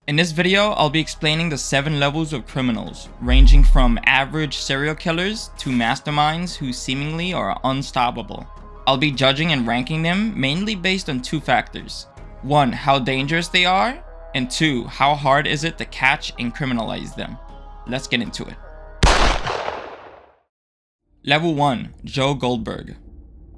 In this video, I'll be explaining the 7 levels of criminals, ranging from average serial killers to masterminds who seemingly are unstoppable. I'll be judging and ranking them mainly based on 2 factors. 1, how dangerous they are, and 2, how hard is it to catch and criminalize them. Let's get into it. Level 1, Joe Goldberg.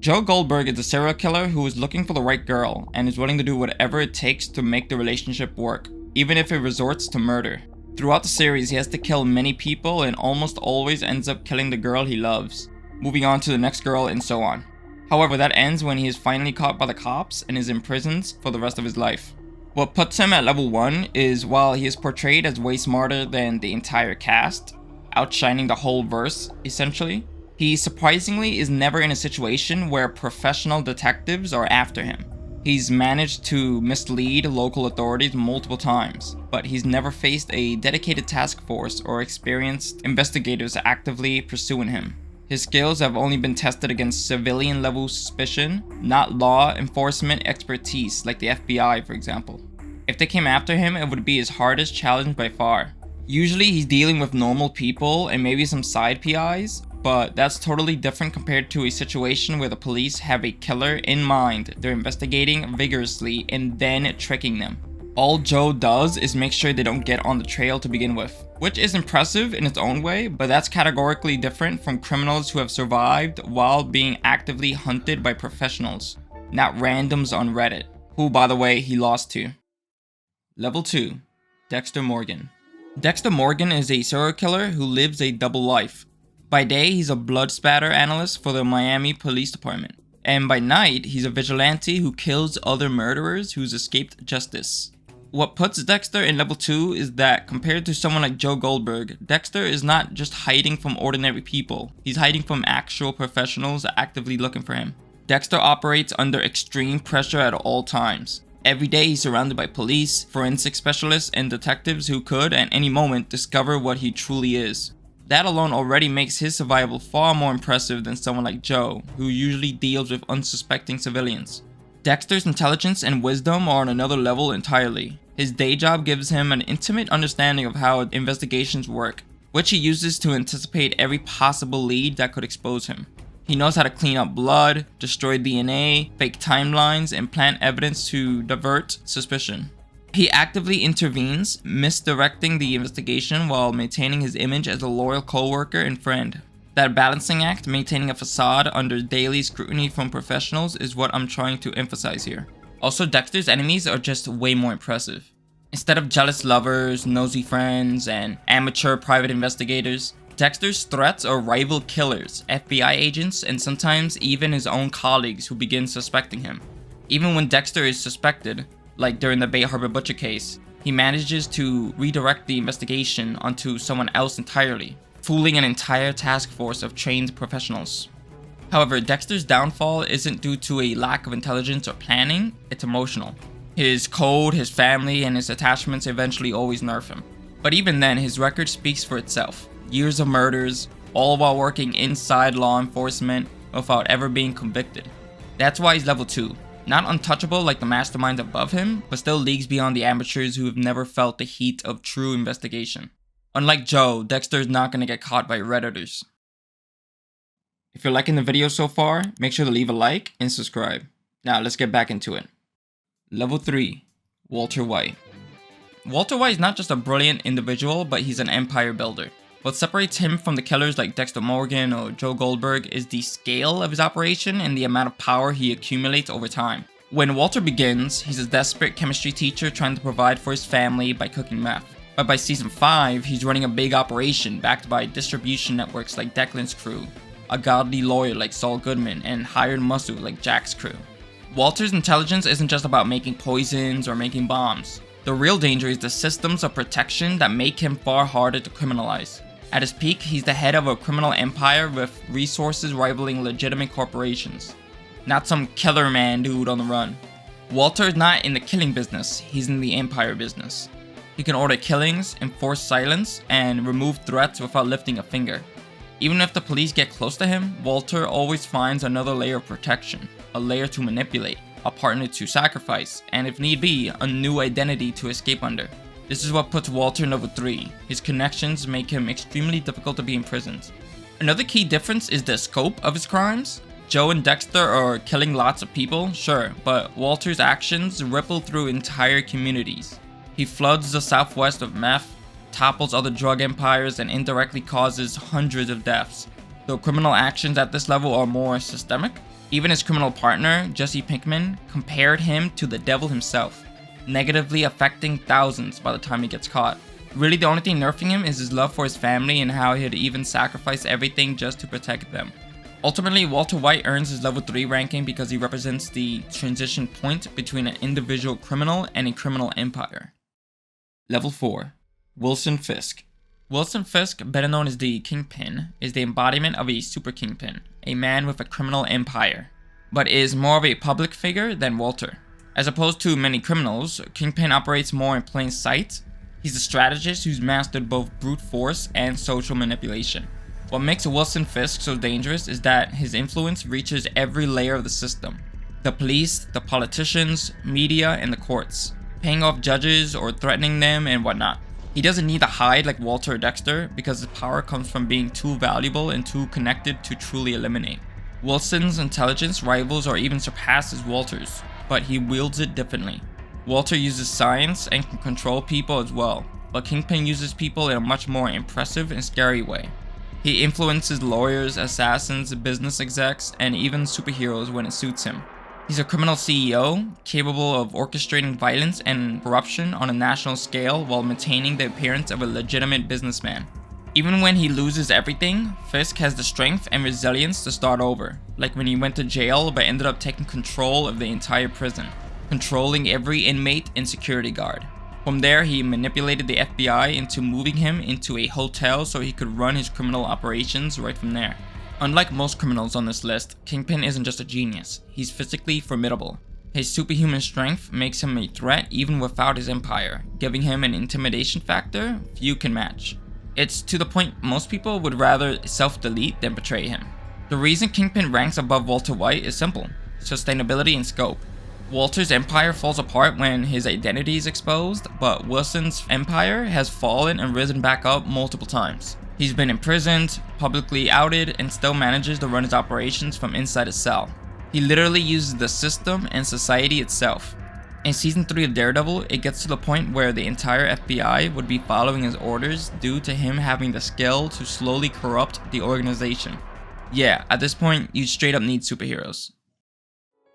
Joe Goldberg is a serial killer who is looking for the right girl and is willing to do whatever it takes to make the relationship work, even if it resorts to murder. Throughout the series, he has to kill many people and almost always ends up killing the girl he loves, moving on to the next girl and so on. However, that ends when he is finally caught by the cops and is imprisoned for the rest of his life. What puts him at level 1 is while he is portrayed as way smarter than the entire cast, outshining the whole verse essentially, he surprisingly is never in a situation where professional detectives are after him. He's managed to mislead local authorities multiple times, but he's never faced a dedicated task force or experienced investigators actively pursuing him. His skills have only been tested against civilian level suspicion, not law enforcement expertise like the FBI for example. If they came after him, it would be his hardest challenge by far. Usually he's dealing with normal people and maybe some side PIs, but that's totally different compared to a situation where the police have a killer in mind, they're investigating vigorously and then tricking them. All Joe does is make sure they don't get on the trail to begin with, which is impressive in its own way, but that's categorically different from criminals who have survived while being actively hunted by professionals, not randoms on Reddit, who by the way he lost to. Level 2, Dexter Morgan. Dexter Morgan is a serial killer who lives a double life. By day, he's a blood spatter analyst for the Miami Police Department. And by night, he's a vigilante who kills other murderers who's escaped justice. What puts Dexter in level 2 is that compared to someone like Joe Goldberg, Dexter is not just hiding from ordinary people. He's hiding from actual professionals actively looking for him. Dexter operates under extreme pressure at all times. Every day he's surrounded by police, forensic specialists, and detectives who could at any moment discover what he truly is. That alone already makes his survival far more impressive than someone like Joe, who usually deals with unsuspecting civilians. Dexter's intelligence and wisdom are on another level entirely. His day job gives him an intimate understanding of how investigations work, which he uses to anticipate every possible lead that could expose him. He knows how to clean up blood, destroy DNA, fake timelines, and plant evidence to divert suspicion. He actively intervenes, misdirecting the investigation while maintaining his image as a loyal co-worker and friend. That balancing act, maintaining a facade under daily scrutiny from professionals, is what I'm trying to emphasize here. Also, Dexter's enemies are just way more impressive. Instead of jealous lovers, nosy friends, and amateur private investigators, Dexter's threats are rival killers, FBI agents, and sometimes even his own colleagues who begin suspecting him. Even when Dexter is suspected, like during the Bay Harbor Butcher case, he manages to redirect the investigation onto someone else entirely, fooling an entire task force of trained professionals. However, Dexter's downfall isn't due to a lack of intelligence or planning, it's emotional. His code, his family, and his attachments eventually always nerf him. But even then, his record speaks for itself. Years of murders, all while working inside law enforcement without ever being convicted. That's why he's level 2. Not untouchable like the masterminds above him, but still leagues beyond the amateurs who have never felt the heat of true investigation. Unlike Joe, Dexter is not going to get caught by Redditors. If you're liking the video so far, make sure to leave a like and subscribe. Now let's get back into it. Level 3, Walter White. Walter White is not just a brilliant individual, but he's an empire builder. What separates him from the killers like Dexter Morgan or Joe Goldberg is the scale of his operation and the amount of power he accumulates over time. When Walter begins, he's a desperate chemistry teacher trying to provide for his family by cooking meth. But by season 5, he's running a big operation backed by distribution networks like Declan's crew, a godly lawyer like Saul Goodman, and hired muscle like Jack's crew. Walter's intelligence isn't just about making poisons or making bombs. The real danger is the systems of protection that make him far harder to criminalize. At his peak, he's the head of a criminal empire with resources rivaling legitimate corporations. Not some killer man dude on the run. Walter is not in the killing business, he's in the empire business. He can order killings, enforce silence, and remove threats without lifting a finger. Even if the police get close to him, Walter always finds another layer of protection, a layer to manipulate, a partner to sacrifice, and if need be, a new identity to escape under. This is what puts Walter in level 3. His connections make him extremely difficult to be imprisoned. Another key difference is the scope of his crimes. Joe and Dexter are killing lots of people, sure, but Walter's actions ripple through entire communities. He floods the Southwest with meth, topples other drug empires, and indirectly causes hundreds of deaths. Though criminal actions at this level are more systemic, even his criminal partner, Jesse Pinkman, compared him to the devil himself, negatively affecting thousands by the time he gets caught. Really, the only thing nerfing him is his love for his family and how he'd even sacrifice everything just to protect them. Ultimately, Walter White earns his level 3 ranking because he represents the transition point between an individual criminal and a criminal empire. Level 4. Wilson Fisk. Wilson Fisk, better known as the Kingpin, is the embodiment of a super kingpin, a man with a criminal empire, but is more of a public figure than Walter. As opposed to many criminals, Kingpin operates more in plain sight. He's a strategist who's mastered both brute force and social manipulation. What makes Wilson Fisk so dangerous is that his influence reaches every layer of the system. The police, the politicians, media, and the courts, paying off judges or threatening them and whatnot. He doesn't need to hide like Walter or Dexter because his power comes from being too valuable and too connected to truly eliminate. Wilson's intelligence rivals or even surpasses Walter's, but he wields it differently. Walter uses science and can control people as well, but Kingpin uses people in a much more impressive and scary way. He influences lawyers, assassins, business execs, and even superheroes when it suits him. He's a criminal CEO, capable of orchestrating violence and corruption on a national scale while maintaining the appearance of a legitimate businessman. Even when he loses everything, Fisk has the strength and resilience to start over, like when he went to jail but ended up taking control of the entire prison, controlling every inmate and security guard. From there, he manipulated the FBI into moving him into a hotel so he could run his criminal operations right from there. Unlike most criminals on this list, Kingpin isn't just a genius, he's physically formidable. His superhuman strength makes him a threat even without his empire, giving him an intimidation factor few can match. It's to the point most people would rather self-delete than betray him. The reason Kingpin ranks above Walter White is simple: sustainability and scope. Walter's empire falls apart when his identity is exposed, but Wilson's empire has fallen and risen back up multiple times. He's been imprisoned, publicly outed, and still manages to run his operations from inside a cell. He literally uses the system and society itself. In season 3 of Daredevil, it gets to the point where the entire FBI would be following his orders due to him having the skill to slowly corrupt the organization. Yeah, at this point, you straight up need superheroes.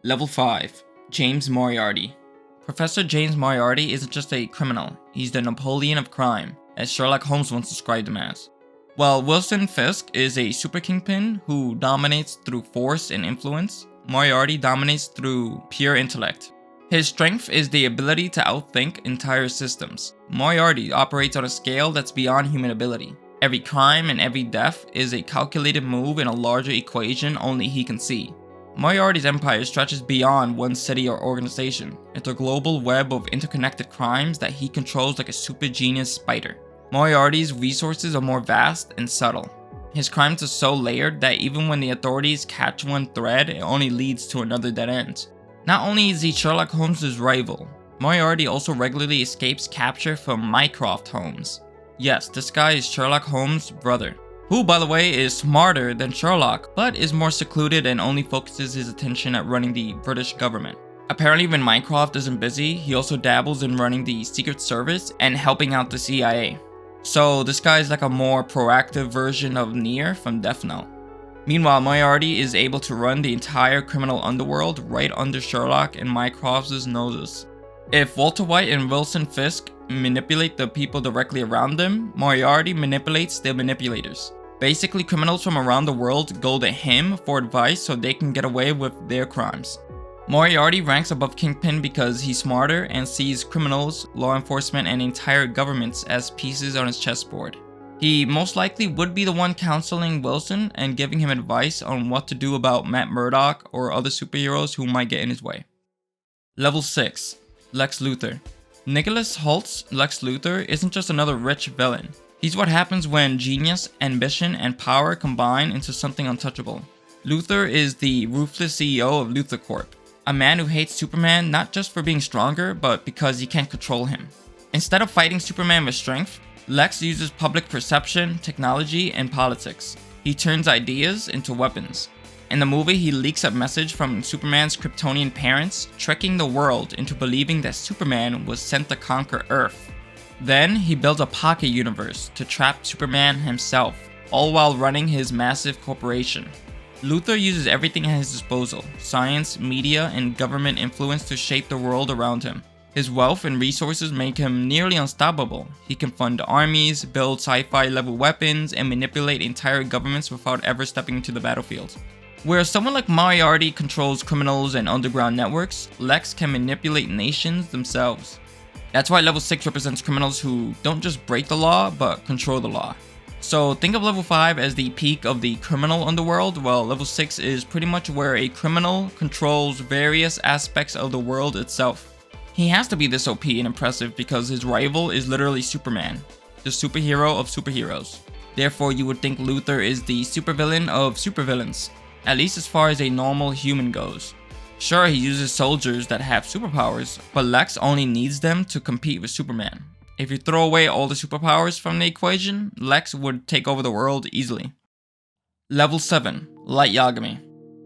Level 5. James Moriarty. Professor James Moriarty isn't just a criminal, he's the Napoleon of crime, as Sherlock Holmes once described him as. While Wilson Fisk is a super kingpin who dominates through force and influence, Moriarty dominates through pure intellect. His strength is the ability to outthink entire systems. Moriarty operates on a scale that's beyond human ability. Every crime and every death is a calculated move in a larger equation only he can see. Moriarty's empire stretches beyond one city or organization. It's a global web of interconnected crimes that he controls like a super genius spider. Moriarty's resources are more vast and subtle. His crimes are so layered that even when the authorities catch one thread, it only leads to another dead end. Not only is he Sherlock Holmes' rival, Moriarty also regularly escapes capture from Mycroft Holmes. Yes, this guy is Sherlock Holmes' brother, who, by the way, is smarter than Sherlock, but is more secluded and only focuses his attention at running the British government. Apparently, when Mycroft isn't busy, he also dabbles in running the Secret Service and helping out the CIA. So this guy is like a more proactive version of Nier from Death Note. Meanwhile, Moriarty is able to run the entire criminal underworld right under Sherlock and Mycroft's noses. If Walter White and Wilson Fisk manipulate the people directly around them, Moriarty manipulates the manipulators. Basically, criminals from around the world go to him for advice so they can get away with their crimes. Moriarty ranks above Kingpin because he's smarter and sees criminals, law enforcement, and entire governments as pieces on his chessboard. He most likely would be the one counseling Wilson and giving him advice on what to do about Matt Murdock or other superheroes who might get in his way. Level 6. Lex Luthor. Nicholas Holt's Lex Luthor isn't just another rich villain. He's what happens when genius, ambition, and power combine into something untouchable. Luthor is the ruthless CEO of Luthor Corp, a man who hates Superman not just for being stronger, but because he can't control him. Instead of fighting Superman with strength, Lex uses public perception, technology, and politics. He turns ideas into weapons. In the movie, he leaks a message from Superman's Kryptonian parents, tricking the world into believing that Superman was sent to conquer Earth. Then, he builds a pocket universe to trap Superman himself, all while running his massive corporation. Luthor uses everything at his disposal, science, media, and government influence to shape the world around him. His wealth and resources make him nearly unstoppable. He can fund armies, build sci-fi level weapons, and manipulate entire governments without ever stepping into the battlefield. Whereas someone like Moriarty controls criminals and underground networks, Lex can manipulate nations themselves. That's why level 6 represents criminals who don't just break the law, but control the law. So think of level 5 as the peak of the criminal underworld, while level 6 is pretty much where a criminal controls various aspects of the world itself. He has to be this OP and impressive because his rival is literally Superman, the superhero of superheroes. Therefore, you would think Luthor is the supervillain of supervillains, at least as far as a normal human goes. Sure, he uses soldiers that have superpowers, but Lex only needs them to compete with Superman. If you throw away all the superpowers from the equation, Lex would take over the world easily. Level 7. Light Yagami.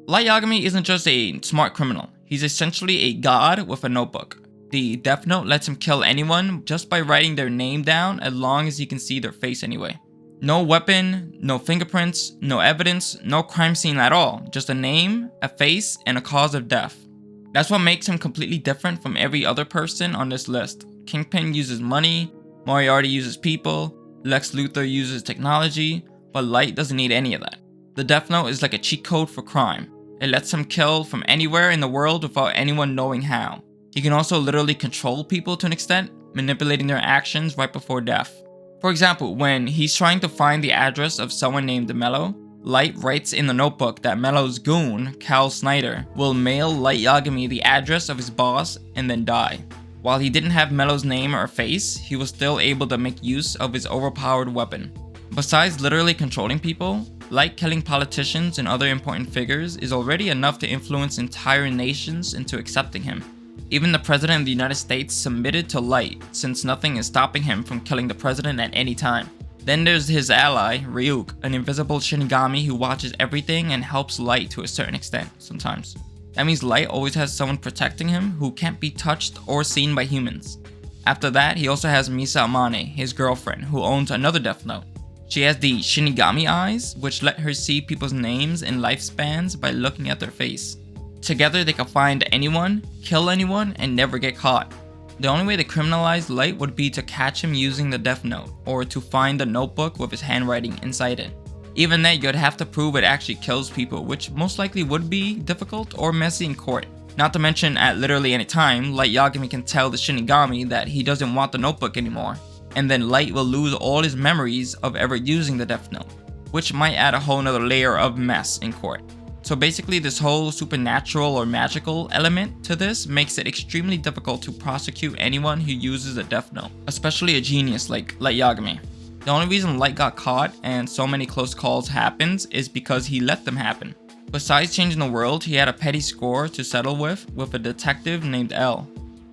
Light Yagami isn't just a smart criminal, he's essentially a god with a notebook. The Death Note lets him kill anyone just by writing their name down as long as he can see their face anyway. No weapon, no fingerprints, no evidence, no crime scene at all. Just a name, a face, and a cause of death. That's what makes him completely different from every other person on this list. Kingpin uses money, Moriarty uses people, Lex Luthor uses technology, but Light doesn't need any of that. The Death Note is like a cheat code for crime. It lets him kill from anywhere in the world without anyone knowing how. He can also literally control people to an extent, manipulating their actions right before death. For example, when he's trying to find the address of someone named Mello, Light writes in the notebook that Mello's goon, Cal Snyder, will mail Light Yagami the address of his boss and then die. While he didn't have Mello's name or face, he was still able to make use of his overpowered weapon. Besides literally controlling people, Light killing politicians and other important figures is already enough to influence entire nations into accepting him. Even the President of the United States submitted to Light, since nothing is stopping him from killing the President at any time. Then there's his ally, Ryuk, an invisible Shinigami who watches everything and helps Light to a certain extent, sometimes. That means Light always has someone protecting him who can't be touched or seen by humans. After that, he also has Misa Amane, his girlfriend, who owns another Death Note. She has the Shinigami eyes, which let her see people's names and lifespans by looking at their face. Together, they can find anyone, kill anyone, and never get caught. The only way to criminalize Light would be to catch him using the Death Note, or to find the notebook with his handwriting inside it. Even then, you'd have to prove it actually kills people, which most likely would be difficult or messy in court. Not to mention, at literally any time, Light Yagami can tell the Shinigami that he doesn't want the notebook anymore, and then Light will lose all his memories of ever using the Death Note, which might add a whole nother layer of mess in court. So basically, this whole supernatural or magical element to this makes it extremely difficult to prosecute anyone who uses a Death Note, especially a genius like Light Yagami. The only reason Light got caught and so many close calls happens is because he let them happen. Besides changing the world, he had a petty score to settle with a detective named L.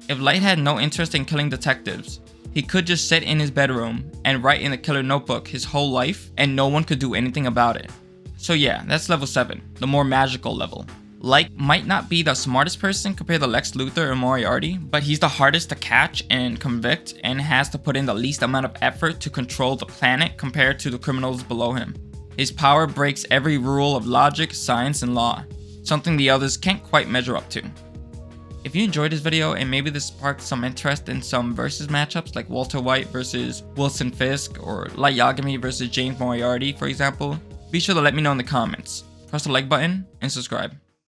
If Light had no interest in killing detectives, he could just sit in his bedroom and write in the killer notebook his whole life and no one could do anything about it. So yeah, that's level 7, the more magical level. Light might not be the smartest person compared to Lex Luthor or Moriarty, but he's the hardest to catch and convict and has to put in the least amount of effort to control the planet compared to the criminals below him. His power breaks every rule of logic, science, and law, something the others can't quite measure up to. If you enjoyed this video and maybe this sparked some interest in some versus matchups like Walter White versus Wilson Fisk or Light Yagami versus James Moriarty, for example, be sure to let me know in the comments. Press the like button and subscribe.